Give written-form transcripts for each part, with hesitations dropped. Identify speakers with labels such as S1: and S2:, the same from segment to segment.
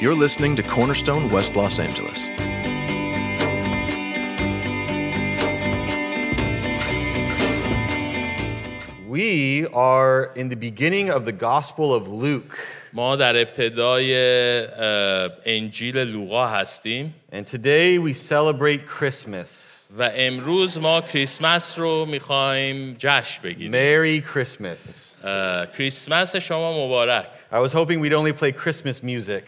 S1: You're listening to Cornerstone West Los Angeles.
S2: We are in the beginning of the Gospel of Luke.
S3: ما در ابتدای انجیل لوقا هستیم.
S2: And today we celebrate Christmas.
S3: و امروز ما کریسمس رو میخوایم جشن بگیریم.
S2: Merry Christmas.
S3: کریسمس شما مبارک.
S2: I was hoping we'd only play Christmas music.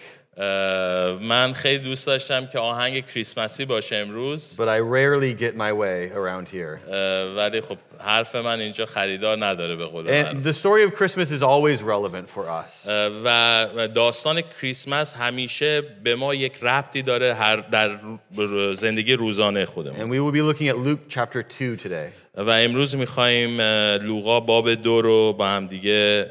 S3: من خیلی دوست داشتم که آهنگ کریسمسی باشه امروز.
S2: But I rarely get my way around here.
S3: ولی خب حرف من اینجا خریدار نداره به قول
S2: And the story of Christmas is always relevant for us.
S3: و داستان کریسمس همیشه به ما یک ربطی داره در زندگی روزانه خودمون.
S2: And we will be looking at Luke chapter 2 today.
S3: و امروز می‌خوایم لوقا باب 2 رو با هم دیگه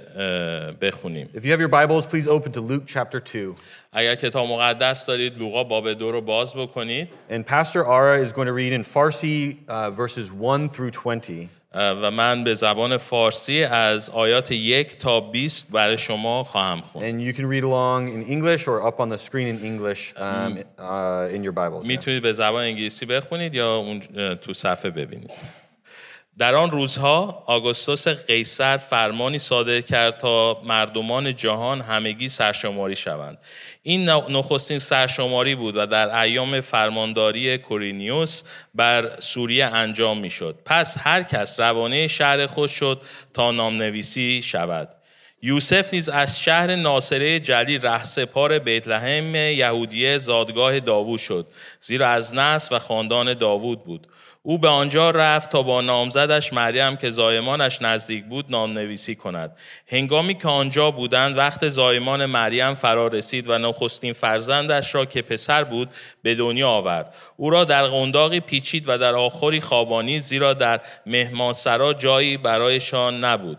S3: بخونیم.
S2: If you have your Bibles, please open to Luke chapter 2.
S3: اگر کتاب مقدس دارید لوقا باب 2 رو باز بکنید.
S2: And Pastor Ara is going to read in Farsi verses 1 through 20.
S3: و من به زبان فارسی از آیات 1 تا 20 برای شما خواهم خوند.
S2: And you can read along in English or up on the screen in English in your Bibles.
S3: میتونید به زبان انگلیسی بخونید یا اون تو صفحه ببینید. در آن روزها آگوستوس قیصر فرمانی صادر کرد تا مردمان جهان همگی سرشماری شوند. این نخستین سرشماری بود و در ایام فرمانداری کورینیوس بر سوریه انجام می شد. پس هر کس روانه شهر خود شد تا نامنویسی شود. یوسف نیز از شهر ناصره جلیل رهسپار بیت لحم یهودیه زادگاه داوود شد، زیرا از نسل و خاندان داوود بود. او به آنجا رفت تا با نامزدش مریم که زایمانش نزدیک بود نامنویسی کند. هنگامی که آنجا بودند وقت زایمان مریم فرا رسید و نخستین فرزندش را که پسر بود به دنیا آورد. او را در قنداقی پیچید و در آخری خوابانید، زیرا در مهمانسرا جایی برایشان نبود.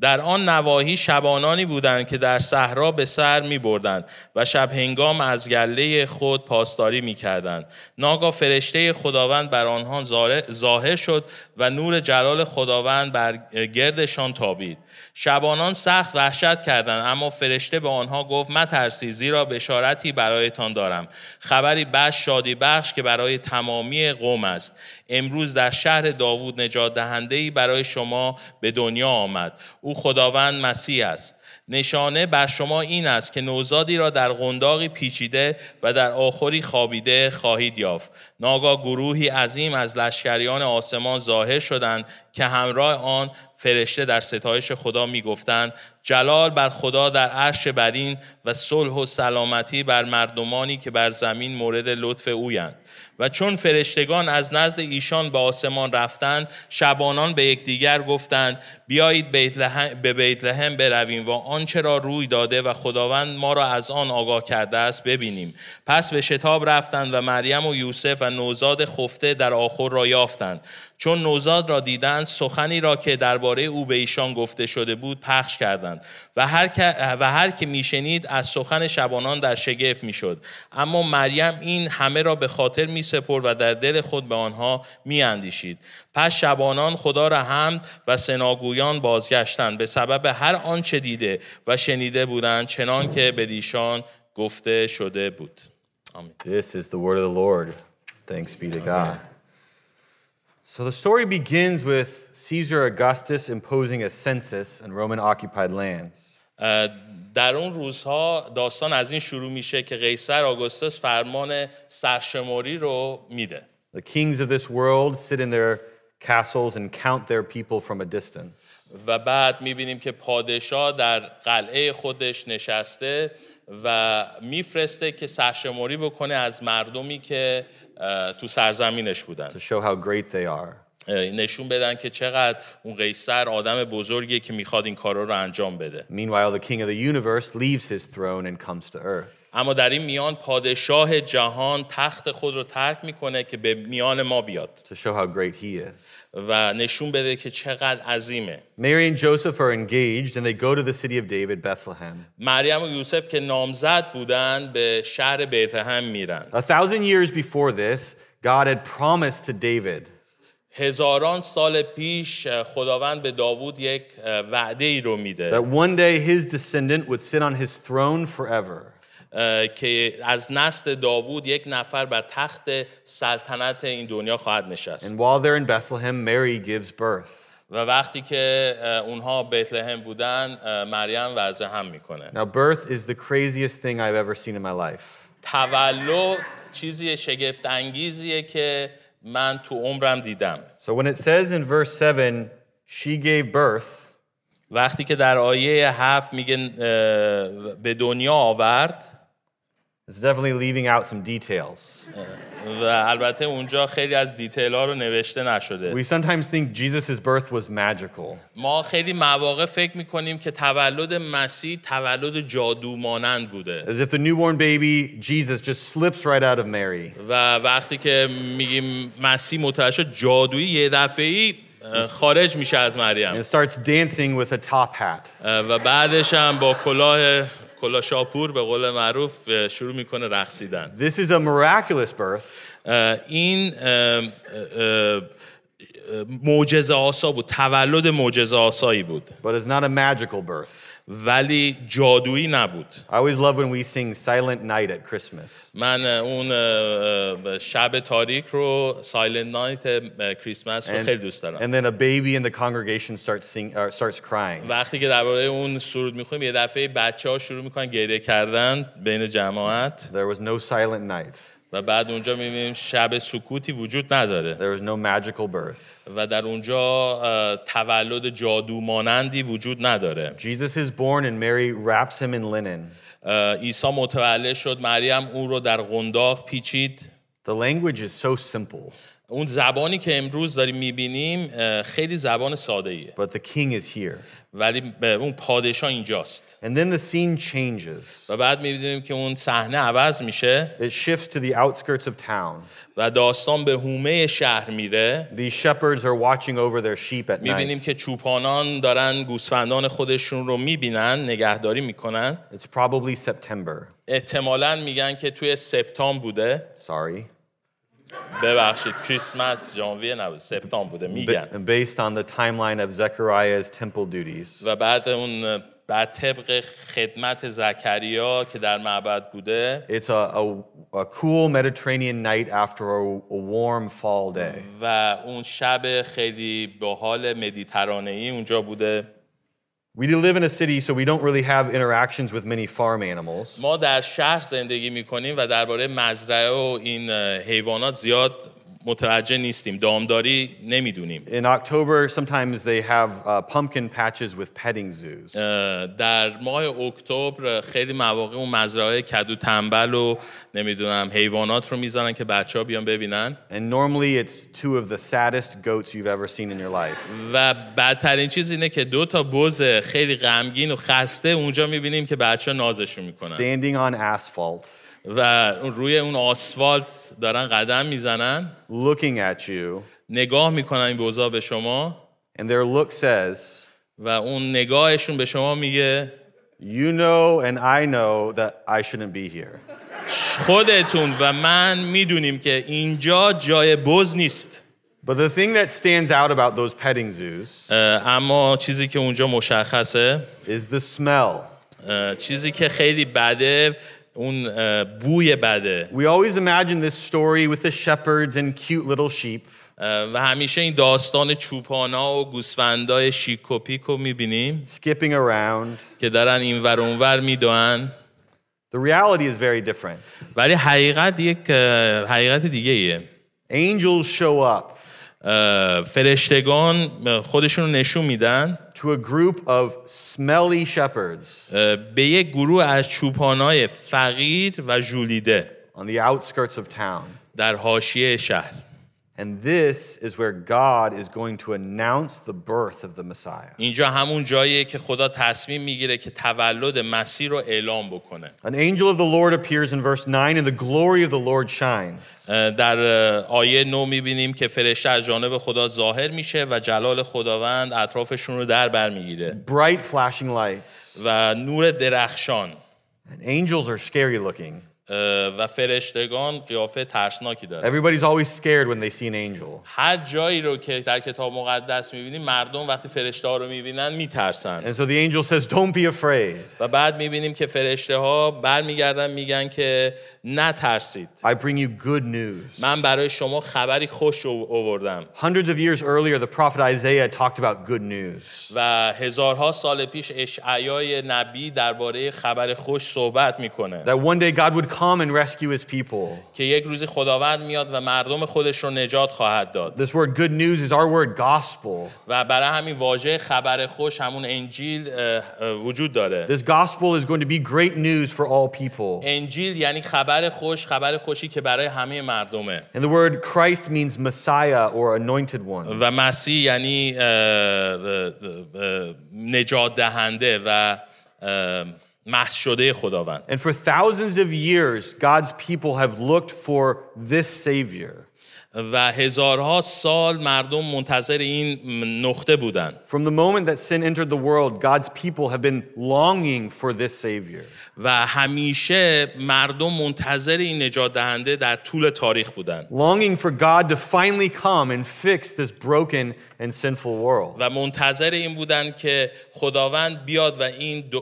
S3: در آن نواحی شبانانی بودند که در صحرا به سر می بردند و شب هنگام از گله خود پاسداری می کردند. ناگاه فرشته خداوند بر آنها ظاهر شد و نور جلال خداوند بر گردشان تابید. شبانان سخت وحشت کردند، اما فرشته به آنها گفت مترسید، زیرا بشارتی برایتان دارم، خبری شادی بخش که برای تمامی قوم است. امروز در شهر داوود نجات دهنده‌ای برای شما به دنیا آمد. او خداوند مسیح است. نشانه بر شما این است که نوزادی را در قنداقی پیچیده و در آخری خوابیده خواهید یافت. ناگاه گروهی عظیم از لشکریان آسمان ظاهر شدند که همراه آن فرشته در ستایش خدا می گفتند جلال بر خدا در عرش برین و صلح و سلامتی بر مردمانی که بر زمین مورد لطف اویند. و چون فرشتگان از نزد ایشان به آسمان رفتند، شبانان به یکدیگر گفتند بیایید به بیت لحم برویم و آنچه را روی داده و خداوند ما را از آن آگاه کرده است ببینیم. پس به شتاب رفتند و مریم و یوسف و نوزاد خفته در آخر را یافتند. چون نوزاد را دیدند سخنی را که درباره او به ایشان گفته شده بود پخش کردند و هر که میشنید از سخن شبانان در شگفت میشد. اما مریم این همه را به خاطر میسپرد و در دل خود به آنها میاندیشید. پس شبانان خدا را حمد و ثناگویان بازگشتند به سبب هر آنچه دیده و شنیده بودند، چنان که بدیشان گفته شده بود. آمین.
S2: This is the word of the Lord. Thanks be to God. So the story begins with Caesar Augustus imposing a census on Roman-occupied lands.
S3: در اون روزها داستان از این شروع میشه که قیصر آگوستوس فرمان سرشماری رو میده.
S2: The kings of this world sit in their castles and count their people from a distance.
S3: و بعد میبینیم که پادشاه در قلعه خودش نشسته و میفرسته که سرشماری بکنه از مردمی که تو سرزمینش بودن.
S2: To show how great they are.
S3: نشون بدن که چقدر اون قیصر آدم بزرگیه که میخواد این کارا رو انجام بده.
S2: Meanwhile, the king of the universe leaves his throne and comes to earth.
S3: اما در این میان پادشاه جهان تخت خود رو ترک میکنه که به میان ما بیاد.
S2: To show how great he is.
S3: و نشون بده که چقدر عظیمه.
S2: Mary and Joseph are engaged and they go to the city of David, Bethlehem.
S3: مریم و یوسف که نامزد بودن به شهر بیت لحم میرن.
S2: 1,000 years before this, God had promised to David.
S3: هزاران سال پیش خداوند به داوود یک وعده ای رو میده.
S2: That one day his descendant would sit on his throne forever.
S3: که از نسل داوود یک نفر بر تخت سلطنت این دنیا خواهد نشست.
S1: And while they're in Bethlehem, Mary gives birth.
S3: و وقتی که اونها بیتلهم بودن مریم وضع هم میکنه.
S1: Now, birth is the craziest thing I've ever seen in my life.
S3: تولد چیزی شگفت انگیزیه که من تو عمرم دیدم.
S1: So when it says in verse 7, she gave birth,
S3: وقتی که در آیه 7 میگه به دنیا آورد،
S1: it's definitely leaving out some details.
S3: و البته اونجا خیلی از دیتیل ها رو نوشته نشده.
S1: We sometimes think Jesus' birth was magical.
S3: ما خیلی مواقع فکر میکنیم که تولد مسیح تولد جادو مانند بوده.
S1: As if the newborn baby, Jesus, just slips right out of Mary.
S3: و وقتی که میگیم مسیح متولد شد جادویی یه دفعه‌ای خارج میشه از مریم
S1: And starts dancing with a top hat.
S3: و بعدش هم با کلاه شاپور به قول معروف شروع میکنه رقصیدن.
S1: This is a miraculous birth.
S3: این معجزه آسا بود، تولد معجزه آسایی بود،
S1: But it's not a magical birth.
S3: ولی جادویی نبود.
S1: I always love when we sing Silent Night at Christmas.
S3: من اون شب تاریک رو سایلنت نایت کریسمس رو خیلی دوست دارم.
S1: And then a baby in the congregation starts crying.
S3: وقتی که درباره اون سرود میخونیم یه دفعه بچه‌ها شروع میکنن گریه کردن بین جماعت
S1: There was no silent night.
S3: و بعد اونجا میبینیم شب سکوتی وجود نداره
S1: There was no magical birth.
S3: و در اونجا تولد جادو مانندی وجود نداره.
S1: Jesus is born and Mary wraps him in linen.
S3: عیسی متولد شد، مریم اون رو در قنداق پیچید.
S1: The language is so simple,
S3: اون زبانی که امروز داریم میبینیم خیلی زبان ساده ایه،
S1: but the king is here.
S3: ولی اون پادشاه اینجاست.
S1: And then the scene changes.
S3: و بعد میبینیم که اون صحنه عوض میشه
S1: It shifts to the outskirts of town.
S3: و داستان به حومه شهر میره.
S1: These shepherds are watching over their sheep at
S3: میبینیم
S1: night.
S3: که چوپانان دارن گوسفندان خودشون رو میبینن، نگهداری میکنن.
S1: It's probably September.
S3: احتمالاً میگن که توی سپتامبر بوده.
S1: Sorry.
S3: ببخشید کریسمس ژانویه نبود، سپتامبر بوده میگن.
S1: Based on the timeline of Zechariah's temple duties.
S3: و بعد اون بر طبق خدمت زکریا که در معبد بوده.
S1: It's a cool Mediterranean night after a warm fall day.
S3: و اون شب خیلی باحال مدیترانه‌ای اونجا بوده.
S1: We do live in a city, so we don't really have interactions with many farm animals.
S3: ما در شهر زندگی میکنیم و درباره مزرعه و این حیوانات زیاد متوجه نیستیم، دامداری نمیدونیم.
S1: In October, sometimes they have pumpkin patches with petting zoos.
S3: در ماه اکتبر خیلی مواقع اون مزرعه کدو تنبل و نمیدونم حیوانات رو میذارن که بچه‌ها بیان ببینن.
S1: And normally it's two of the saddest goats you've ever seen in your life.
S3: و بدترین چیز اینه که 2 تا بز خیلی غمگین و خسته اونجا میبینیم که بچه‌ها نازشون میکنن.
S1: Standing on asphalt.
S3: و روی اون آسفالت دارن قدم میزنن.
S1: Looking at you.
S3: نگاه میکنن این بزا به شما.
S1: And their look says,
S3: و اون نگاهشون به شما میگه
S1: you know and I know that I shouldn't be here.
S3: خودتون و من میدونیم که اینجا جای بز نیست.
S1: But the thing that stands out about those petting zoos
S3: اما چیزی که اونجا مشخصه
S1: is the smell.
S3: چیزی که خیلی بده اون بوی بده.
S1: We always imagine this story with the shepherds and cute little sheep.
S3: و همیشه این داستان چوپانا و گوسفندای شیک و پیک رو میبینیم
S1: Skipping around.
S3: که دارن این ور اون ور میدوئن.
S1: The reality is very different.
S3: ولی حقیقت یک حقیقت دیگه ایه.
S1: Angels show up
S3: فرشتگان خودشون رو نشون میدن
S1: to a group of smelly shepherds
S3: به یک گروه از چوپانای فقیر و ژولیده
S1: on the outskirts of town.
S3: در حاشیه شهر.
S1: And this is where God is going to announce the birth of the Messiah.
S3: اینجا همون جاییه که خدا تصمیم میگیره که تولد مسیح رو اعلام بکنه.
S1: An angel of the Lord appears in verse 9 and the glory of the Lord shines.
S3: در آیه 9 میبینیم که فرشته از جانب خدا ظاهر میشه و جلال خداوند اطرافشون رو در بر میگیره.
S1: Bright flashing lights.
S3: و نور درخشان.
S1: And angels are scary looking.
S3: و فرشتگان قیافه ترسناکی دارن.
S2: Everybody's always scared when they see an angel.
S3: هر جایی رو که در کتاب مقدس می‌بینیم مردم وقتی فرشته‌ها رو می‌بینن می‌ترسن.
S2: And so the angel says, don't be afraid.
S3: و بعد می‌بینیم که فرشته‌ها برمیگردن میگن که نترسید.
S2: I bring you good news.
S3: من برای شما خبری خوش آوردم.
S2: Hundreds of years earlier, the prophet Isaiah talked about good news.
S3: و هزارها سال پیش اشعیا نبی درباره خبر خوش صحبت میکنه.
S2: That one day God would come and rescue his people.
S3: که یک روزی خداوند میاد و مردم خودش رو نجات خواهد داد.
S2: This word good news is our word gospel.
S3: و برای همین واژه خبر خوش همون انجیل وجود داره.
S2: This gospel is going to be great news for all people.
S3: انجیل یعنی خبر خوش، خبر خوشی که برای همه مردمه.
S2: And the word Christ means Messiah or anointed one.
S3: و مسیح یعنی نجات دهنده و محض شده خداوند.
S2: And for thousands of years, God's people have looked for this Savior.
S3: و هزارها سال مردم منتظر این نقطه بودن.
S2: From the moment that sin entered the world, God's people have been longing for this Savior.
S3: و همیشه مردم منتظر این نجات دهنده در طول تاریخ بودن.
S2: Longing for God to finally come and fix this broken and sinful world.
S3: و منتظر این بودن که خداوند بیاد و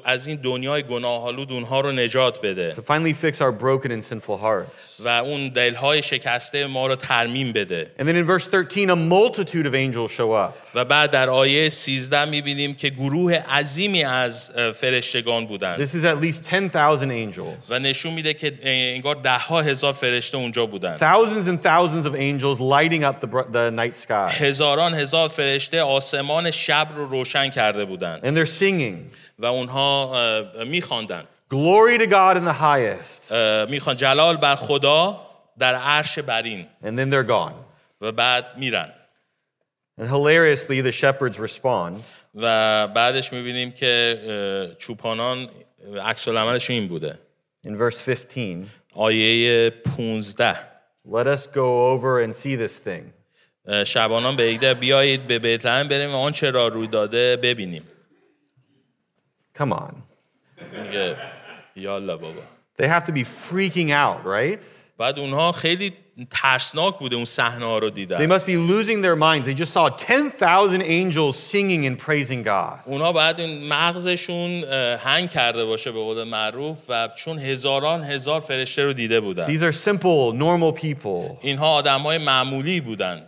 S3: از این دنیای گناه‌آلود اونها رو نجات بده.
S2: To finally fix our broken and sinful hearts.
S3: و اون دلهای شکسته ما رو ترمیم بده.
S2: And then in verse 13, a multitude of angels show up.
S3: و بعد در آیه 13 می‌بینیم که گروه عظیمی از فرشتگان بودند.
S2: This is at least 10,000 angels.
S3: و نشون میده که انگار ده‌ها هزار فرشته اونجا بودند.
S2: Thousands and thousands of angels lighting up the night sky.
S3: هزاران هزار فرشته آسمان شب رو روشن کرده بودند.
S2: And they're singing.
S3: و اونها می‌خواندند.
S2: Glory to God in the highest.
S3: میخوان جلال بر خدا در عرش برین.
S2: And then they're gone.
S3: و بعد میرن.
S2: And hilariously, the shepherds respond.
S3: و بعدش میبینیم که چوپانان عکس العملشون این بوده.
S2: In verse 15,
S3: آیه 15.
S2: let us go over and see this thing.
S3: شبانان به ایده بیایید به بیتلحم بریم و آنچه را روی داده ببینیم.
S2: Come on.
S3: میگه یالا بابا.
S2: They have to be freaking out, right?
S3: بعد اونها خیلی ترسناک بوده اون صحنه ها رو دیدن.
S2: They must be losing their minds. They just saw 10,000 angels singing and praising God.
S3: اونها بعد این مغزشون هنگ کرده باشه به قول معروف و چون هزاران هزار فرشته رو دیده بودن.
S2: These are simple, normal people.
S3: اینها آدم‌های معمولی بودن.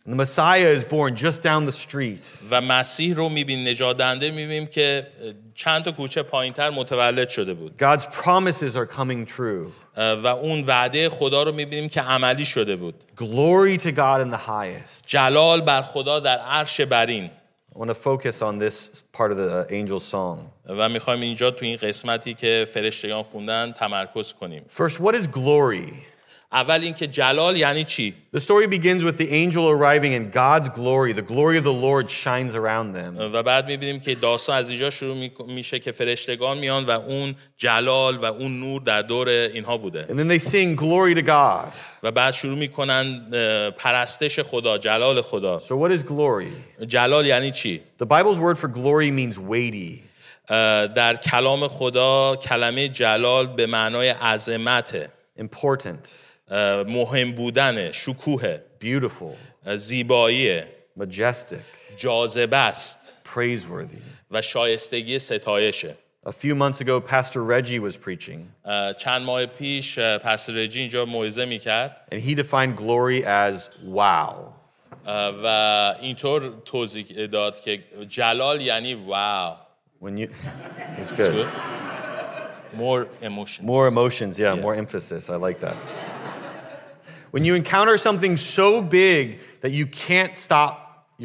S2: The Messiah is born just down the street.
S3: و مسیح رو می‌بینیم، نجات دهنده می‌بینیم که چند تا کوچه پایین‌تر متولد شده بود.
S2: God's promises are coming true.
S3: و اون وعده خدا رو می‌بینیم که عملی شده بود.
S2: Glory to God in the highest.
S3: جلال بر خدا در عرش برین.
S2: I want to focus on this part of the angel's song.
S3: و می‌خوایم اینجا تو این قسمتی که فرشتگان خوندن تمرکز کنیم.
S2: First, what is glory?
S3: اول اینکه جلال یعنی چی؟
S2: The story begins with the angel arriving and God's glory, the glory of the Lord shines around them.
S3: و بعد می‌بینیم که داستان از اینجا شروع میشه که فرشتگان میان و اون جلال و اون نور در دور اینها بوده.
S2: And then they sing glory to God.
S3: و بعد شروع میکنن پرستش خدا، جلال خدا.
S2: So what is glory?
S3: جلال یعنی چی؟
S2: The Bible's word for glory means weighty.
S3: در کلام خدا کلمه جلال به معنای عظمته،
S2: Important.
S3: مهم بودن، شکوه،
S2: Beautiful.
S3: زیبایی،
S2: Majestic.
S3: جاذبه است
S2: Praiseworthy.
S3: و شایستگی ستایشه.
S2: A few months ago, Pastor Reggie was preaching.
S3: چند ماه پیش پاستور رجی اینجا موعظه میکرد.
S2: And he defined glory as wow.
S3: و اینطور توضیح داد که جلال یعنی واو.
S2: When you, it's good.
S3: More emotions.
S2: More emotions, yeah, more emphasis. I like that. When you encounter something so big that you can't stop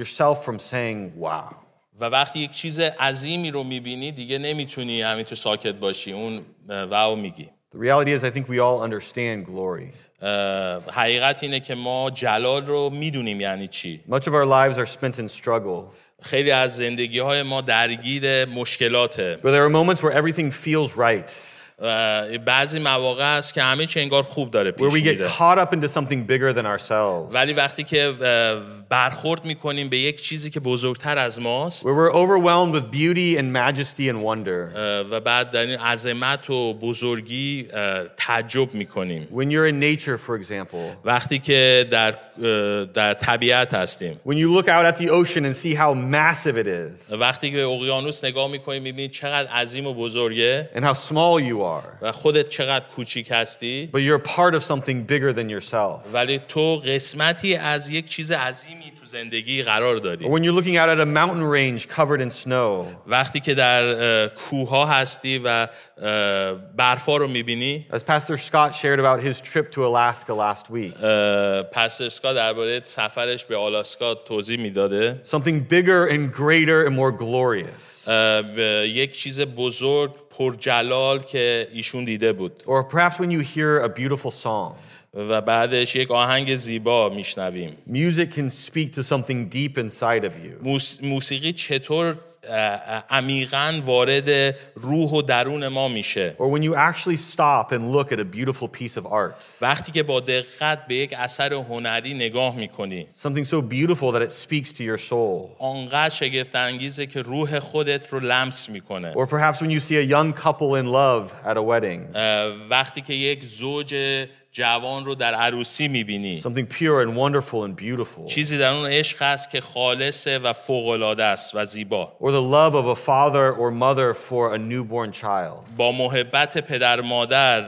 S2: yourself from saying wow.
S3: و وقتی یک چیز عظیمی رو میبینی دیگه نمیتونی همینطور ساکت باشی، اون واو میگی.
S2: The reality is I think we all understand glory.
S3: حقیقت اینه که ما جلال رو میدونیم یعنی چی.
S2: Much of our lives are spent in struggle.
S3: خیلی از زندگی‌های ما درگیر مشکلاته.
S2: But there are moments where everything feels right.
S3: بعضی مواقع هست که همه چی انگار خوب داره
S2: where
S3: پیش
S2: we get
S3: میره،
S2: caught up into something bigger than ourselves,
S3: ولی وقتی که برخورد میکنیم به یک چیزی که بزرگتر از ماست
S2: where we're overwhelmed with beauty and majesty and wonder.
S3: و بعد در این عظمت و بزرگی تعجب میکنیم.
S2: When you're in nature, for example,
S3: وقتی که در طبیعت هستیم،
S2: when you look out at the ocean and see how massive it is
S3: وقتی که به اقیانوس نگاه میکنیم میبینید چقدر عظیم و بزرگه
S2: and how small you are,
S3: و خودت چقدر کوچیک هستی،
S2: but you're part of something bigger than yourself.
S3: ولی تو قسمتی از یک چیز عظیمی تو زندگی قرار داری.
S2: Or when you're looking out at a mountain range covered in snow,
S3: وقتی که در کوه‌ها هستی و برفا رو میبینی.
S2: as Pastor Scott shared about his trip to Alaska last week,
S3: پاستور اسکات درباره سفرش به آلاسکا توضیح میداده.
S2: something bigger and greater and more glorious.
S3: یک چیز بزرگ پرجلال که ایشون دیده بود.
S2: Or perhaps when you hear a beautiful song,
S3: و بعدش یک آهنگ زیبا میشنویم.
S2: music can speak to something deep inside of you.
S3: موسیقی چطور عمیقاً وارد روح و درون ما میشه.
S2: Or when you actually stop and look at a beautiful piece of art,
S3: وقتی که با دقت به یک اثر هنری نگاه میکنی،
S2: something so beautiful that it speaks to your soul.
S3: آنقدر شگفت انگیزه که روح خودت رو لمس میکنه.
S2: Or perhaps when you see a young couple in love at a wedding,
S3: وقتی که یک زوج جوان رو در عروسی میبینی،
S2: something pure and wonderful and beautiful.
S3: چیزی در اون عشق هست که خالصه و فوق‌العاده است و زیبا.
S2: Or the love of a father or mother for a newborn child.
S3: با محبت پدر مادر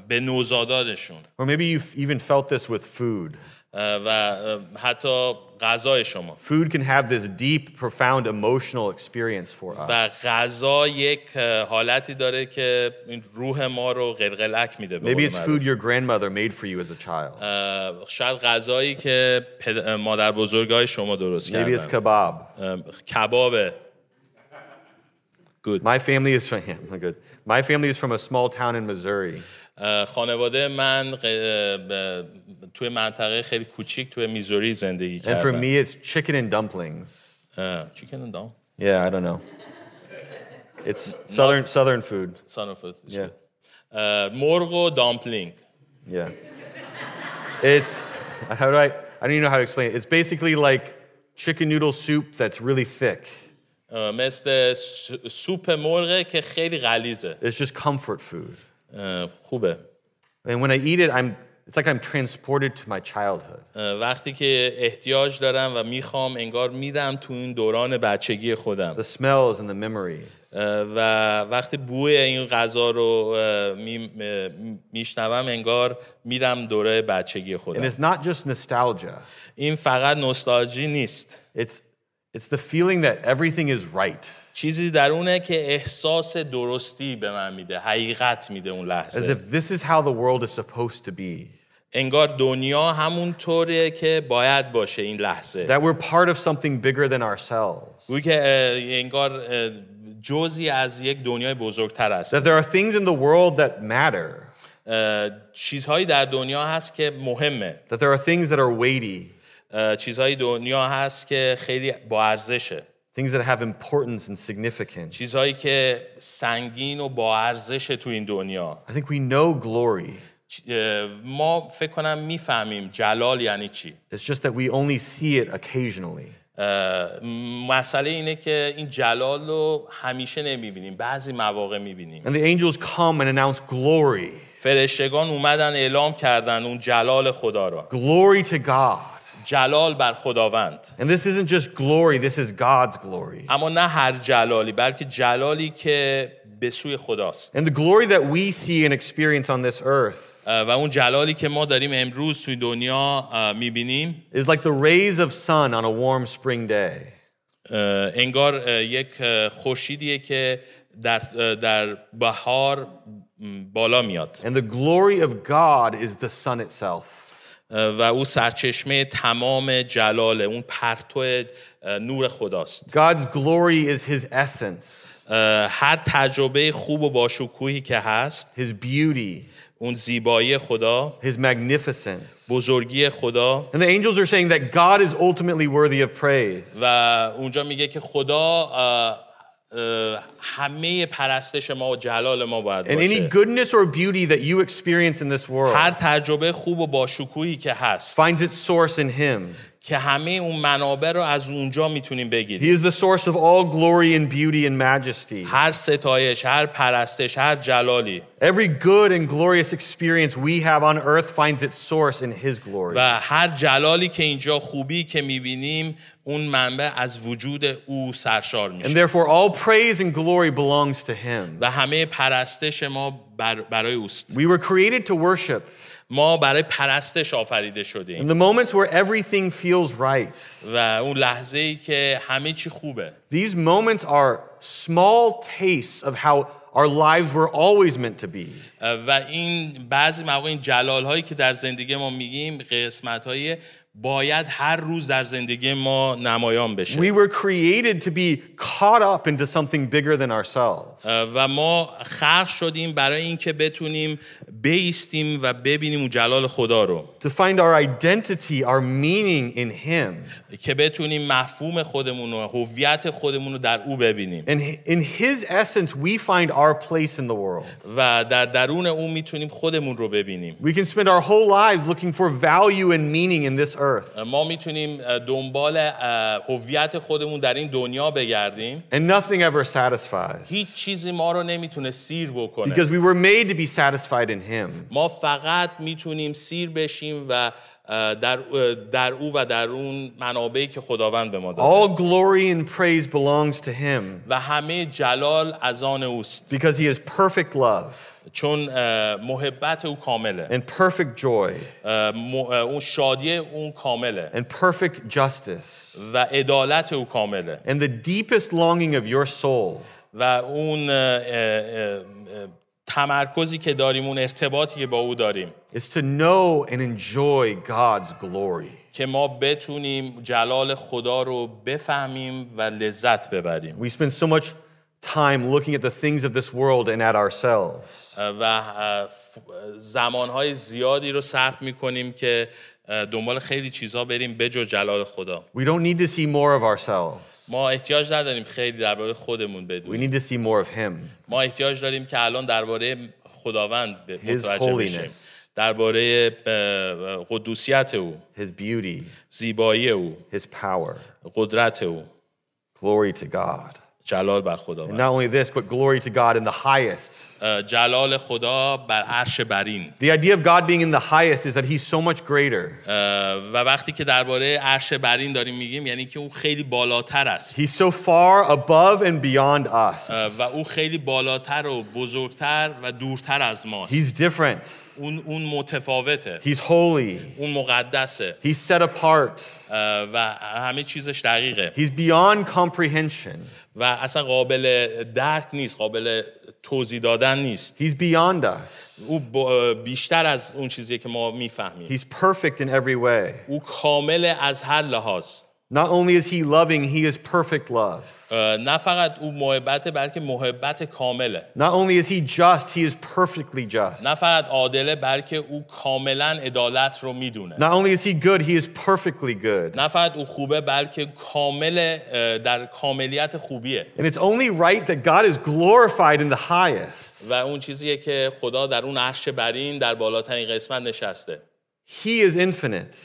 S3: به نوزادانشون.
S2: Or maybe you've even felt this with food.
S3: و حتی غذای شما.
S2: Food can have this deep, profound emotional experience for
S3: و
S2: us.
S3: غذا یک حالتی داره که این روح ما رو قلقلک میده.
S2: Maybe it's food your grandmother made for you as a child.
S3: شاید غذایی که مادر بزرگای شما درست
S2: Maybe it's
S3: کردن.
S2: kebab.
S3: کبابه. Good.
S2: My family is from, yeah, good. My family is from a small town in Missouri.
S3: خانواده من توی منطقه خیلی کوچیک توی میزوری زندگی
S2: And for
S3: کردن.
S2: me, it's chicken and dumplings.
S3: Chicken and dump?
S2: Yeah, I don't know. It's southern food.
S3: Son of food.
S2: Yeah.
S3: مرغ و دامپلینگ.
S2: Yeah. It's, I don't even know how to explain it. It's basically like chicken noodle soup that's really thick.
S3: مثل سوپ مرغه که خیلی غلیظه.
S2: It's just comfort food.
S3: خوبه.
S2: And when I eat it, it's like I'm transported to my childhood.
S3: وقتی که احتیاج دارم و میخوام انگار میرم تو این دوران بچگی خودم.
S2: The smells and the memories.
S3: و وقتی بوی این غذا رو میشنوم انگار میرم دوره بچگی
S2: And
S3: خودم.
S2: it's not just nostalgia.
S3: این فقط نوستالژی نیست.
S2: It's the feeling that everything is right.
S3: چیزی درونه که احساس درستی به من میده، حقیقت میده اون
S2: As
S3: لحظه.
S2: if this is how the world is supposed to be.
S3: انگار دنیا همون طوریه که باید باشه این لحظه.
S2: That we're part of something bigger than ourselves.
S3: گویی که انگار جزئی از یک دنیای بزرگتر است.
S2: That there are things in the world that matter.
S3: چیزهایی در دنیا هست که مهمه.
S2: That there are things that are weighty.
S3: چیزهایی دنیا هست که خیلی با ارزشه.
S2: Things that have importance and significance.
S3: چیزهایی که سنگین و با ارزشه تو این دنیا.
S2: I think we know glory.
S3: ما فکر کنم میفهمیم جلال یعنی چی.
S2: It's just that we only see it occasionally.
S3: مسئله اینه که این جلال رو همیشه نمیبینیم، بعضی مواقع میبینیم.
S2: And the angels come and announce glory.
S3: فرشتگان اومدن اعلام کردن اون جلال خدا را.
S2: Glory to God.
S3: جلال بر خداوند.
S2: And this isn't just glory, this is God's glory.
S3: اما نه هر جلالی، بلکه جلالی که به سوی خداست.
S2: And the glory that we see and experience on this earth
S3: و اون جلالی که ما داریم امروز توی دنیا میبینیم
S2: is like the rays of sun on a warm spring day.
S3: انگار یک خورشیدیه که در بهار بالا میاد.
S2: And the glory of God is the sun itself.
S3: و او سرچشمه تمام جلاله، اون پرتو نور خداست.
S2: God's glory is his essence.
S3: هر تجربه خوب و باشکوهی که هست،
S2: His beauty,
S3: اون زیبایی خدا،
S2: his magnificence.
S3: بزرگی خدا.
S2: And the angels are saying that God is ultimately worthy of praise.
S3: و اونجا میگه که خدا همه پرستش ما و جلال ما باید
S1: And any
S3: باشه.
S1: goodness or beauty that you experience in this world
S3: هر تجربه خوب و باشکوهی که هست
S1: finds its source in Him.
S3: که همه اون منابع رو از اونجا میتونیم
S1: He
S3: بگیریم.
S1: is the source of all glory and beauty and majesty.
S3: هر ستایش، هر پرستش، هر جلالی
S1: Every good and glorious experience we have on earth finds its source in His glory.
S3: و هر جلالی که اینجا خوبی که میبینیم اون منبع از وجود او سرشار
S1: And
S3: میشه
S1: therefore, all praise and glory belongs to Him.
S3: و همه پرستش ما برای اوست.
S1: We were created to worship.
S3: ما برای پرستش آفریده
S1: In
S3: شدیم
S1: the moments where everything feels right,
S3: و اون لحظه‌ای که همه چی خوبه.
S1: these moments are small tastes of how our lives were always meant to be.
S3: و این بعضی مواقع این جلال هایی که در زندگی ما میگیم قسمت های باید هر روز در زندگی ما نمایان بشه.
S1: We were created to be caught up into something bigger than ourselves.
S3: و ما خلق شدیم برای اینکه بتونیم بایستیم و ببینیم اون جلال خدا رو،
S1: To find our identity, our meaning in Him.
S3: که بتونیم مفهوم خودمون و هویت خودمون رو در او ببینیم
S1: And in His essence, we find our place in the world.
S3: و در درون او میتونیم خودمون رو ببینیم.
S1: We can spend our whole lives looking for value and meaning in this earth.
S3: ما میتونیم دنبال هویت خودمون در این دنیا بگردیم.
S1: And nothing ever satisfies.
S3: هیچ چیزی ما رو نمیتونه سیر بکنه.
S1: Because we were made to be satisfied in Him.
S3: ما فقط میتونیم سیر بشیم و در او و در اون منابعی که خداوند به ما داده.
S1: All glory and praise belongs to Him.
S3: و همه جلال از آن اوست.
S1: Because He is perfect love
S3: چون محبت او کامله.
S1: and perfect joy
S3: اون شادی اون کامله.
S1: and perfect justice.
S3: و عدالت او کامله.
S1: And the deepest longing of your soul
S3: و اون تمرکزی که داریم، اون ارتباطی که با او داریم،
S1: is to know and enjoy God's glory.
S3: که ما بتونیم جلال خدا رو بفهمیم و لذت ببریم.
S1: We spend so much time looking at the things of this world and at ourselves.
S3: و زمانهای زیادی رو صرف میکنیم که دنبال خیلی چیزها بریم بجز جلال خدا.
S1: We don't need to see more of ourselves.
S3: ما احتیاج نداریم خیلی درباره خودمون
S1: We
S3: بدونیم.
S1: need to see more of Him.
S3: ما احتیاج داریم که الان درباره خداوند متوجه بشیم،
S1: holiness.
S3: درباره قدوسیت او،
S1: His beauty,
S3: زیبایی او،
S1: His power.
S3: قدرت او.
S1: Glory to God.
S3: جلال بر
S1: And
S3: خداوند.
S1: not only this, but glory to God in the highest.
S3: جلال خدا بر عرش برین.
S1: The idea of God being in the highest is that He's so much greater.
S3: و وقتی که درباره عرش برین داریم میگیم یعنی که اون خیلی بالاتر است.
S1: He's so far above and beyond us.
S3: و او خیلی بالاتر و بزرگتر و دورتر از ماست.
S1: He's different.
S3: اون متفاوته.
S1: He's holy.
S3: اون مقدسه.
S1: He's set apart.
S3: و همه چیزش دقیقه.
S1: He's beyond comprehension.
S3: و اصلا قابل درک نیست، قابل توضیح دادن نیست.
S1: He's beyond us.
S3: او بیشتر از اون چیزی که ما میفهمیم.
S1: He's perfect in every way.
S3: او کامل از هر لحاظ.
S1: Not only is He loving, He is perfect love.
S3: نه فقط او محبته بلکه محبت کامله.
S1: Not only is He just, He is perfectly just.
S3: نه فقط عادله بلکه او کاملا عدالت رو میدونه.
S1: Not only is He good, He is perfectly good.
S3: نه فقط او خوبه بلکه کامل در کاملیت خوبیه.
S1: And it's only right that God is glorified in the highest.
S3: و اون چیزیه که خدا در اون عرش برین در بالاترین قسمت نشسته.
S1: He is infinite.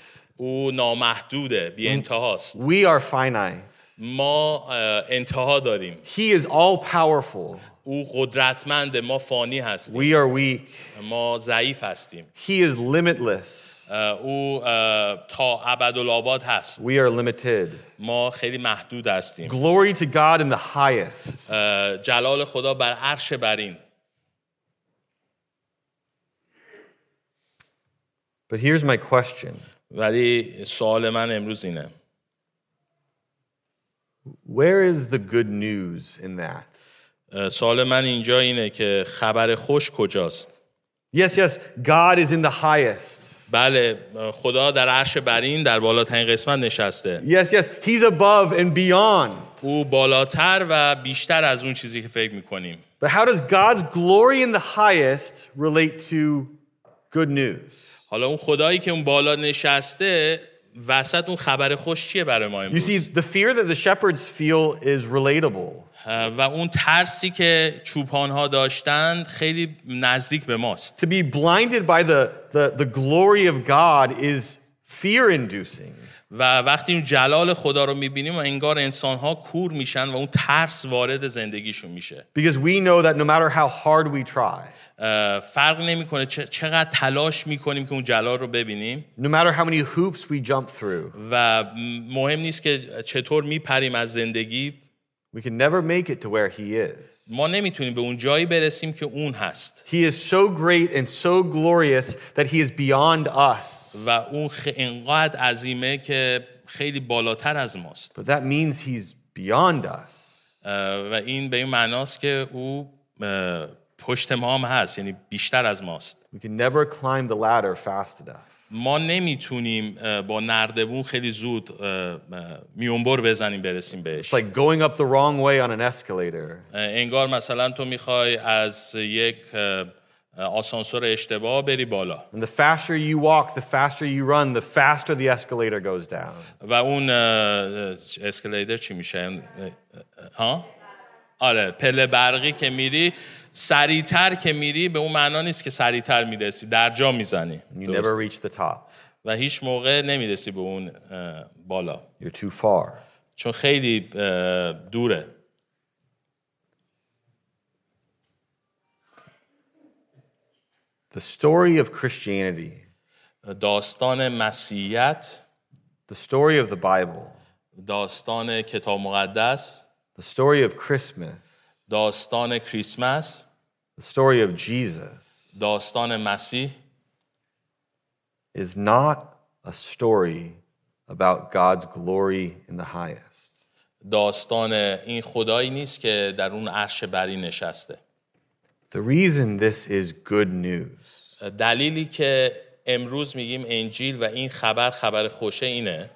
S3: او نامحدوده، بی انتهاست.
S1: We are finite.
S3: ما انتها داریم.
S1: He is all powerful.
S3: او قدرتمند، ما فانی هستیم.
S1: We are weak.
S3: ما ضعیف هستیم.
S1: He is limitless.
S3: او تا ابدالآباد هست.
S1: We are limited.
S3: ما خیلی محدود هستیم.
S1: Glory to God in the highest.
S3: جلال خدا بر عرش برین.
S1: But here's my question.
S3: ولی سوال من امروز اینه.
S1: Where is the good news in that?
S3: سوال من اینجا اینه که خبر خوش کجاست؟
S1: Yes, yes, God is in the highest.
S3: بله، خدا در عرش برین در بالاترین قسمت نشسته.
S1: Yes, yes, He's above and beyond.
S3: او بالاتر و بیشتر از اون چیزی که فکر میکنیم.
S1: But how does God's glory in the highest relate to good news?
S3: حالا اون خدایی که اون بالا نشسته وسط اون خبر خوش چیه برای ما
S2: You
S3: امروز؟
S2: see, the fear that the shepherds feel is relatable.
S3: و اون ترسی که چوپان‌ها داشتند خیلی نزدیک به ماست.
S2: To be blinded by the glory of God is fear-inducing.
S3: و وقتی اون جلال خدا رو می‌بینیم و انگار انسان‌ها کور میشن و اون ترس وارد زندگیشون میشه.
S2: Because we know that no matter how hard we try,
S3: فرق نمی‌کنه چقدر تلاش می‌کنیم که اون جلال رو ببینیم
S2: no matter how many hoops we jump through,
S3: و مهم نیست که چطور میپریم از زندگی،
S2: we can never make it to where he is.
S3: ما نمیتونیم به اون جایی برسیم که اون هست.
S2: He is so great and so glorious that he is beyond us.
S3: و اون انقدر عظیمه که خیلی بالاتر از ماست.
S2: But that means he's beyond us.
S3: و این به این معناست که او پشت ما هم هست، یعنی بیشتر از ماست.
S2: We can never climb the ladder fast enough.
S3: ما نمیتونیم با نردبون خیلی زود میونبر بزنیم برسیم بهش.
S2: It's like going up the wrong way on an escalator.
S3: انگار مثلا تو میخوای از یک آسانسور اشتباه بری بالا.
S2: And the faster you walk, the faster you run, the faster the escalator goes down.
S3: و اون اسکلیتر چی میشه؟ ها؟ آره، پله برقی که میری سریعتر که میری به اون معنا نیست که سریعتر میرسی، در جا میزنی.
S2: You never reach the top.
S3: و هیچ موقع نمیرسی به اون بالا.
S2: You're too far.
S3: چون خیلی دوره.
S2: The story of Christianity,
S3: داستان مسیحیت،
S2: the story of the Bible,
S3: داستان کتاب مقدس،
S2: the story of Christmas,
S3: داستان کریسمس،
S2: the story of Jesus
S3: داستان مسیح
S2: is not a story about God's glory in the highest.
S3: داستان این خدایی نیست که در اون عرش بری نشسته.
S2: The reason this is good news
S3: دلیلی که امروز میگیم انجیل و این خبر خوشه اینه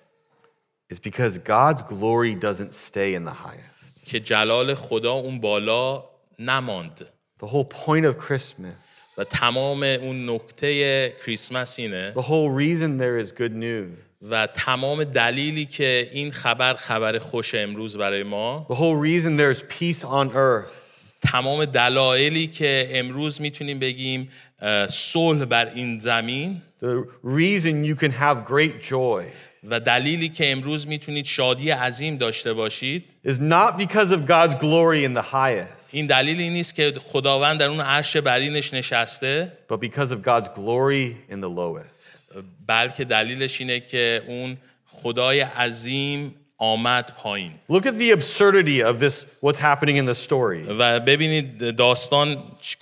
S2: is because God's glory doesn't stay in the highest.
S3: که جلال خدا اون بالا نماند.
S2: The whole point of Christmas,
S3: و تمام اون نکته کریسمس اینه
S2: the whole reason there is good news,
S3: و تمام دلیلی که این خبر خوش امروز برای ما،
S2: the whole reason there's peace on earth,
S3: تمام دلایلی که امروز میتونیم بگیم صلح بر این زمین،
S2: the reason you can have great joy
S3: و دلیلی که امروز میتونید شادی عظیم داشته باشید،
S2: is not because of God's glory in the highest,
S3: این دلیلی نیست که خداوند در اون عرش برینش نشسته،
S2: but because of God's glory in the lowest.
S3: بلکه دلیلش اینه که اون خدای عظیم آمد پایین.
S2: Look at the absurdity of this, what's happening in the story.
S3: و ببینید داستان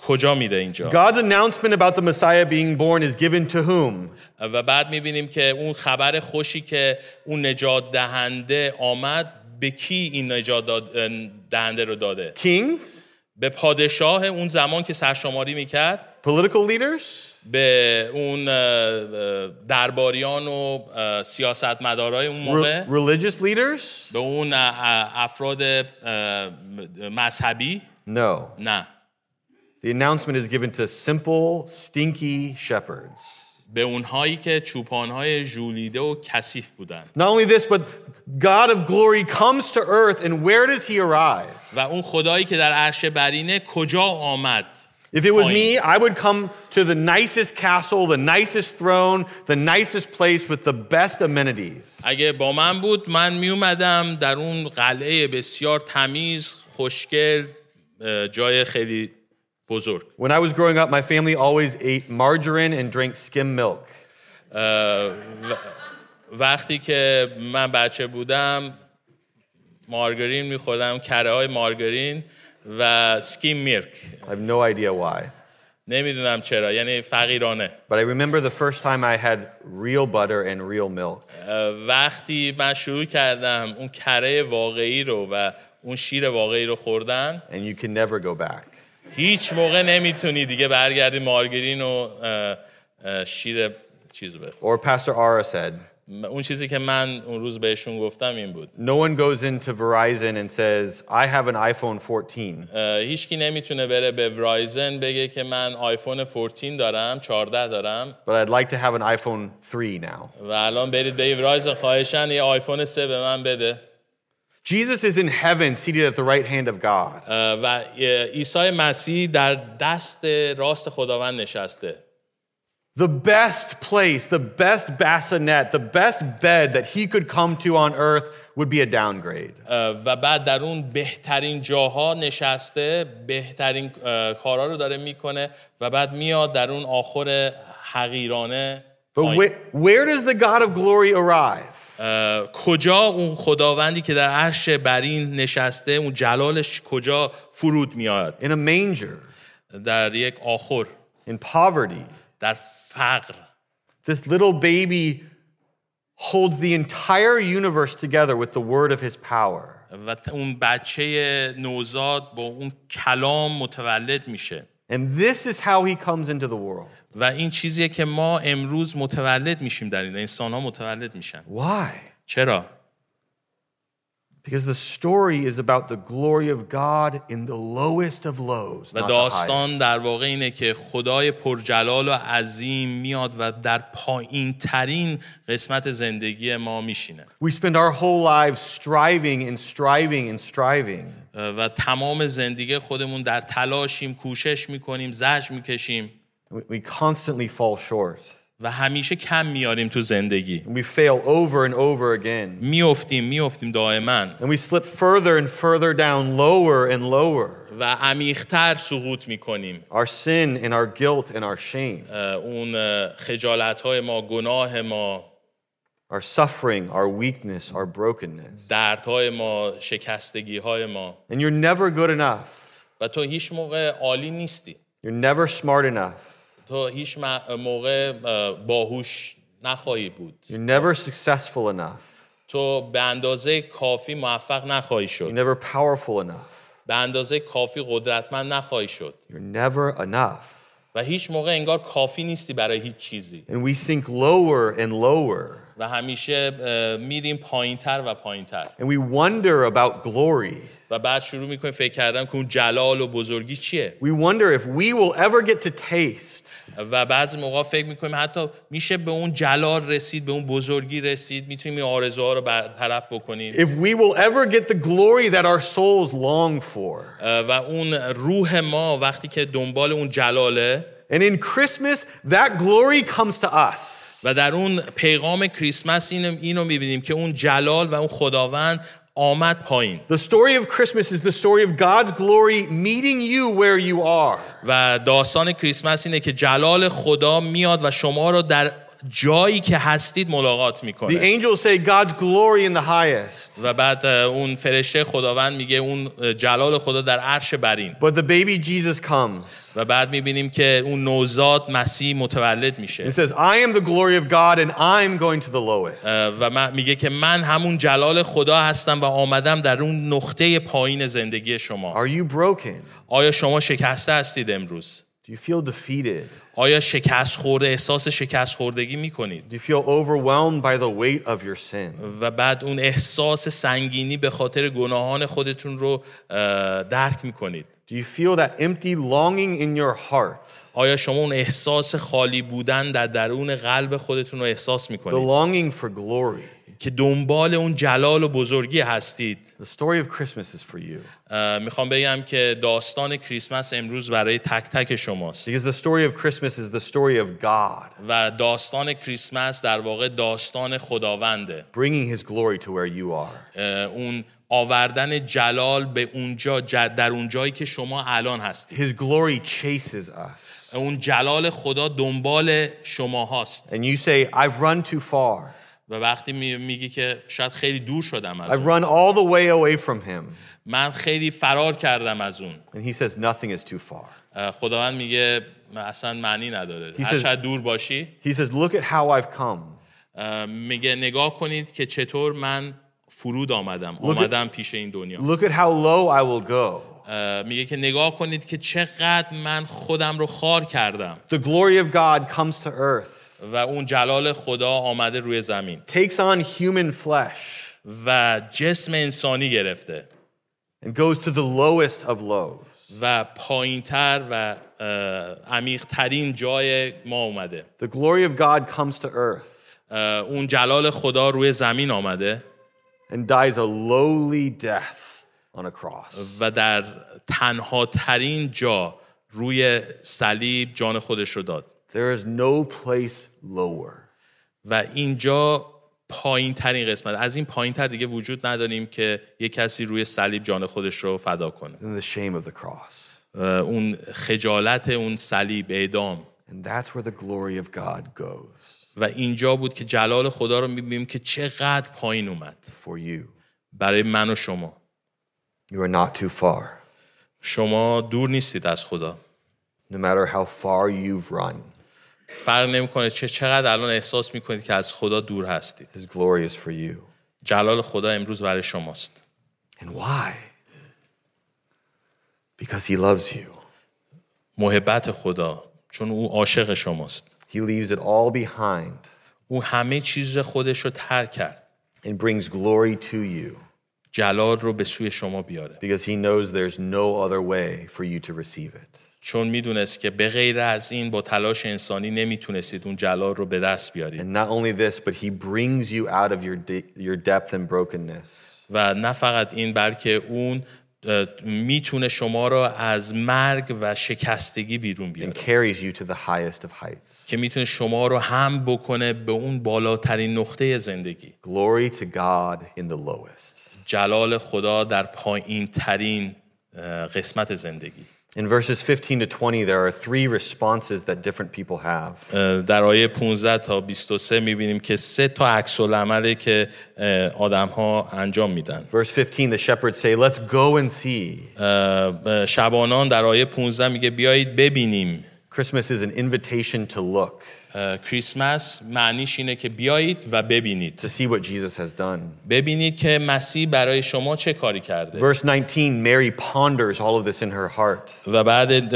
S3: کجا میره اینجا.
S2: God's announcement about the Messiah being born is given to whom?
S3: و بعد میبینیم که اون خبر خوشی که اون نجات دهنده آمد به کی این نجات دهنده رو داده؟
S2: Kings?
S3: به پادشاه اون زمان که سرشماری میکرد،
S2: Political leaders?
S3: به اون درباریان و سیاستمدارای اون موقع،
S2: Religious leaders?
S3: به اون افراد مذهبی؟
S2: No.
S3: نه.
S2: The announcement is given to simple, stinky shepherds.
S3: به اونهایی که چوپانهای ژولیده و کثیف بودن.
S2: Not only this, but God of glory comes to earth, and where does he arrive?
S3: و اون خدایی که در عرش برینه کجا آمد؟
S2: If it was me, I would come to the nicest castle, the nicest throne, the nicest place with the best amenities.
S3: اگه با من بود من می اومدم در اون قلعه بسیار تمیز، خوشگل، جای خیلی بزرگ.
S2: When I was growing up, my family always ate margarine and drank skim milk.
S3: وقتی که من بچه بودم مارگارین می‌خوردم، کره‌های مارگارین و سکیم میلک.
S2: I have no idea why.
S3: نمیدونم چرا، یعنی فقیرانه.
S2: But I remember the first time I had real butter and real milk.
S3: وقتی من شروع کردم اون کره واقعی رو و اون شیر واقعی رو خوردن،
S2: And you can never go back.
S3: هیچ موقع نمیتونی دیگه برگردی مارگارین و شیر چیزو بخور.
S2: Or Pastor Ara said,
S3: اون چیزی که من اون روز بهشون گفتم این بود.
S2: No one goes into Verizon and says, I have an iPhone 14.
S3: هیچکی نمیتونه بره به ورایزن بگه که من آیفون 14 دارم، 14 دارم.
S2: But I'd like to have an iPhone 3 now.
S3: و الان برید به ورایزن خواهشاً یه آیفون 3 به من بده.
S2: Jesus is in heaven, seated at the right hand of God.
S3: و عیسی مسیح در دست راست خداوند نشسته.
S2: The best place, the best bassinet, the best bed that he could come to on earth would be a downgrade.
S3: و بعد در اون بهترین جاها نشسته، بهترین کارا رو داره میکنه و بعد میاد در اون آخر حقیرانه.
S2: But where does the God of glory arrive?
S3: کجا اون خداوندی که در عرش برین نشسته، اون جلالش کجا فرود میاد؟
S2: In a manger.
S3: در یک آخر.
S2: In poverty.
S3: در فقر.
S2: This little baby holds the entire universe together with the word of his power.
S3: و اون بچه نوزاد با اون کلام متولد میشه.
S2: And this is how he comes into the world.
S3: و این چیزیه که ما امروز متولد میشیم در این انسان ها متولد میشن.
S2: Why?
S3: چرا؟
S2: Because the story is about the glory of God in the lowest of lows.
S3: و داستان در واقع اینه که خدای پرجلال و عظیم میاد و در پایین ترین قسمت زندگی ما میشینه.
S2: We spend our whole lives striving and striving and striving.
S3: و تمام زندگی خودمون در تلاشیم، کوشش میکنیم، زجر میکشیم.
S2: We constantly fall short.
S3: و همیشه کم میاریم تو زندگی.
S2: And we fail over and over again.
S3: میافتیم دائما.
S2: And we slip further and further down, lower and lower.
S3: و عمیق‌تر سقوط میکنیم.
S2: Our sin and our guilt and our shame.
S3: اون خجالت‌های ما، گناه ما،
S2: our suffering, our weakness, our brokenness.
S3: دردهای ما، شکستگی‌های ما.
S2: And you're never good enough.
S3: و تو هیچ موقع عالی نیستی.
S2: You're never smart enough.
S3: تو هیچ موقع باهوش نخواهی بود.
S2: You're never successful enough.
S3: تو به اندازه کافی موفق نخواهی شد.
S2: You're never powerful enough.
S3: به اندازه کافی قدرتمند نخواهی شد.
S2: You're never enough.
S3: و هیچ موقع انگار کافی نیستی برای هیچ چیزی.
S2: And we sink lower and lower.
S3: و همیشه میریم پایینتر و پایینتر.
S2: And we wonder about glory.
S3: و بعد شروع میکنیم فکر کردن که اون جلال و بزرگی چیه.
S2: We wonder if we will ever get to taste.
S3: و بعضی موقع فکر میکنیم حتی میشه به اون جلال رسید، به اون بزرگی رسید، میتونیم این آرزوها رو برطرف بکنیم.
S2: If we will ever get the glory that our souls long for.
S3: و اون روح ما وقتی که دنبال اون جلاله.
S2: And in Christmas that glory comes to us.
S3: و در اون پیغام کریسمس اینو میبینیم که اون جلال و اون خداوند آمد پایین.
S2: The story of Christmas is the story of God's glory meeting you where you are.
S3: و داستان کریسمس اینه که جلال خدا میاد و شما رو در جایی که هستید ملاقات میکنه.
S2: The angels say God's glory in the highest.
S3: و بعد اون فرشته خداوند میگه اون جلال خدا در عرش برین.
S2: But the baby Jesus comes.
S3: و بعد میبینیم که اون نوزاد مسیح متولد میشه.
S2: He says, I am the glory of God and I'm going to the lowest.
S3: و میگه که من همون جلال خدا هستم و آمدم در اون نقطه پایین زندگی شما.
S2: Are you broken?
S3: آیا شما شکسته هستید امروز؟
S2: Do you feel defeated?
S3: آیا شکست خورده، احساس شکست خوردگی میکنید؟
S2: Do you feel overwhelmed by the weight of your sin?
S3: و بعد اون احساس سنگینی به خاطر گناهان خودتون رو درک میکنید؟
S2: Do you feel that empty longing in your heart?
S3: آیا شما اون احساس خالی بودن در درون قلب خودتون رو احساس
S2: The
S3: میکنید؟
S2: longing for glory.
S3: که دنبال اون جلال و بزرگی هستید.
S2: The story of Christmas is for you.
S3: میخوام بگم که داستان کریسمس امروز برای تک تک شماست.
S2: Because the story of Christmas is the story of God.
S3: و داستان کریسمس در واقع داستان خداونده.
S2: Bringing his glory to where you are.
S3: اون آوردن جلال به اونجا، در اون جایی که شما الان هستید.
S2: His glory chases us.
S3: اون جلال خدا دنبال شما هاست.
S2: And you say, I've run too far.
S3: و وقتی میگی که شاید خیلی دور شدم از
S2: I've
S3: اون.
S2: run all the way away from him.
S3: من خیلی فرار کردم از اون.
S2: And he says, nothing is too far.
S3: خداوند میگه اصلا معنی نداره. هر چقدر دور باشی.
S2: He says, look at how I've come.
S3: میگه نگاه کنید که چطور من فرود آمدم پیش این دنیا.
S2: Look at how low I will go.
S3: میگه که نگاه کنید که چقدر من خودم رو خوار کردم.
S2: The glory of God comes to earth.
S3: و اون جلال خدا آمده روی زمین
S1: takes on human flesh,
S3: و جسم انسانی گرفته
S1: and goes to the lowest of lows.
S3: و پایینتر و عمیق‌ترین جای ما اومده.
S1: The glory of God comes to earth
S3: اون جلال خدا روی زمین آمده
S1: and dies a lowly death on a cross.
S3: و در تنها ترین جا روی صلیب جان خودش رو داد.
S1: There is no place lower.
S3: و اینجا پایین ترین قسمت، از این پایین تر دیگه وجود نداریم که یک کسی روی صلیب جان خودش رو فدا کنه.
S1: than the shame of the cross.
S3: اون خجالت اون صلیب، اعدام.
S1: And that's where the glory of God goes
S3: و اینجا بود که جلال خدا رو می‌بینیم که چقدر پایین اومد
S1: for you.
S3: برای من و شما.
S1: You are not too far.
S3: شما دور نیستید از خدا.
S1: No matter how far you've run,
S3: فرق نمی‌کنه چقدر الان احساس می‌کنید که از خدا دور هستید.
S1: His glory is for you.
S3: جلال خدا امروز برای شماست.
S1: And why? Because He loves you.
S3: محبت خدا، چون او عاشق شماست.
S1: He leaves it all behind
S3: او همه چیز خودش رو ترک کرد.
S1: and brings glory to you
S3: جلال رو به سوی شما بیاره.
S1: because He knows there's no other way for you to receive it.
S3: چون میدونست که به غیر از این با تلاش انسانی نمیتونستید اون جلال رو به دست بیارید.
S1: And not only this, but He brings you out of your depth and brokenness.
S3: و نه فقط این، بلکه اون میتونه شما رو از مرگ و شکستگی بیرون
S1: And
S3: بیاره
S1: carries you to the highest of heights.
S3: که میتونه شما رو هم بکنه به اون بالاترین نقطه زندگی.
S1: Glory to God in the lowest.
S3: جلال خدا در پایین ترین قسمت زندگی.
S1: In verses 15 to 20, there are three responses that different people have.
S3: در آیه 15 تا 23 میبینیم که 3 تا عکس العمله که آدم ها انجام میدن.
S1: Verse 15, the shepherds say, let's go and see.
S3: شبانان در آیه 15 میگه بیایید ببینیم.
S1: Christmas is an invitation to look,
S3: کریسمس معنیش اینه که بیایید و ببینید.
S1: to see what Jesus has done.
S3: ببینید که مسیح برای شما چه کاری کرده.
S1: Verse 19, Mary ponders all of this in her heart.
S3: و بعد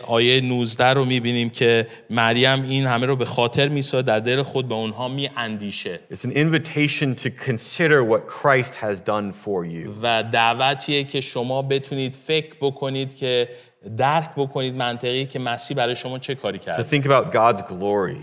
S3: آیه 19 رو میبینیم که مریم این همه رو به خاطر میسازه، در دل خود به اونها میاندیشه.
S1: It's an invitation to consider what Christ has done for you.
S3: و دعوتیه که شما بتونید فکر بکنید که درک بکنید منطقی که مسیح برای شما چه کاری
S1: To
S3: کرد.
S1: think about God's glory.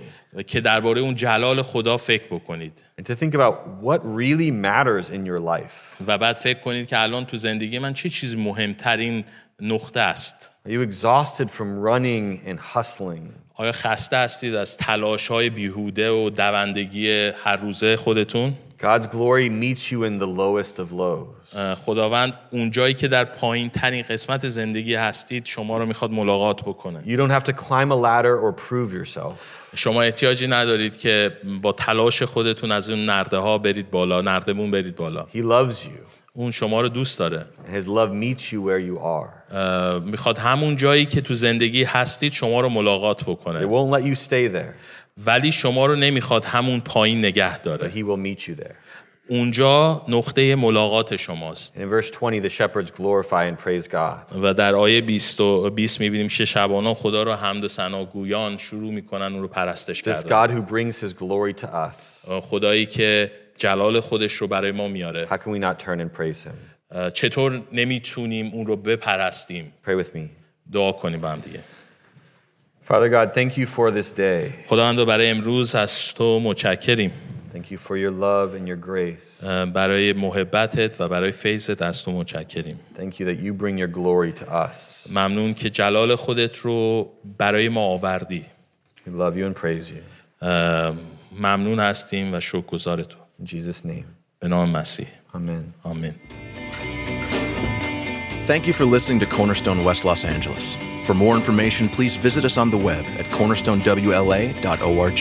S3: که درباره اون جلال خدا فکر بکنید.
S1: And to think about what really matters in your life.
S3: و بعد فکر کنید که الان تو زندگی من چه چیز مهمترین نقطه است.
S1: Are you exhausted from running and hustling?
S3: آیا خسته هستید از تلاش‌های بیهوده و دوندگی هر روزه خودتون؟
S1: God's glory meets you in the lowest of lows.
S3: خداوند اون جایی که در پایین ترین قسمت زندگی هستید شما رو میخواد ملاقات بکنه.
S1: You don't have to climb a ladder or prove yourself.
S3: شما احتیاجی ندارید که با تلاش خودتون از اون نرده ها برید بالا، نردبون برید بالا.
S1: He loves you.
S3: اون شما رو دوست داره.
S1: And His love meets you where you are.
S3: میخواد همون جایی که تو زندگی هستید شما رو ملاقات
S1: It
S3: بکنه.
S1: won't let you stay there,
S3: ولی شما رو نمیخواد همون پایین نگه
S1: but
S3: داره.
S1: He will meet you there.
S3: اونجا نقطه ملاقات شماست.
S1: And in verse 20, the shepherds glorify and praise God.
S3: و در آیه 20 میبینیم که شبانان خدا رو حمد و ثنا گویان شروع میکنن اون رو پرستش
S1: This
S3: کردن.
S1: God who brings His glory to us,
S3: خدایی که جلال خودش رو برای ما میاره.
S1: how can we not turn and praise Him?
S3: چطور نمیتونیم اون رو بپرستیم؟
S1: Pray with me.
S3: دعا کنیم با هم دیگه.
S1: Father God, thank you for this day.
S3: خداوند برای امروز از تو متشکریم.
S1: Thank you for your love and your grace.
S3: برای محبتت و برای فیضت از تو متشکریم.
S1: Thank you that you bring your glory to us.
S3: ممنون که جلال خودت رو برای ما آوردی.
S1: We love you and praise you.
S3: ممنون هستیم و شکرگزار تو.
S1: In Jesus' name,
S3: به نام مسیح.
S1: amen.
S3: آمین.
S4: Thank you for listening to Cornerstone West Los Angeles. For more information, please visit us on the web at cornerstonewla.org.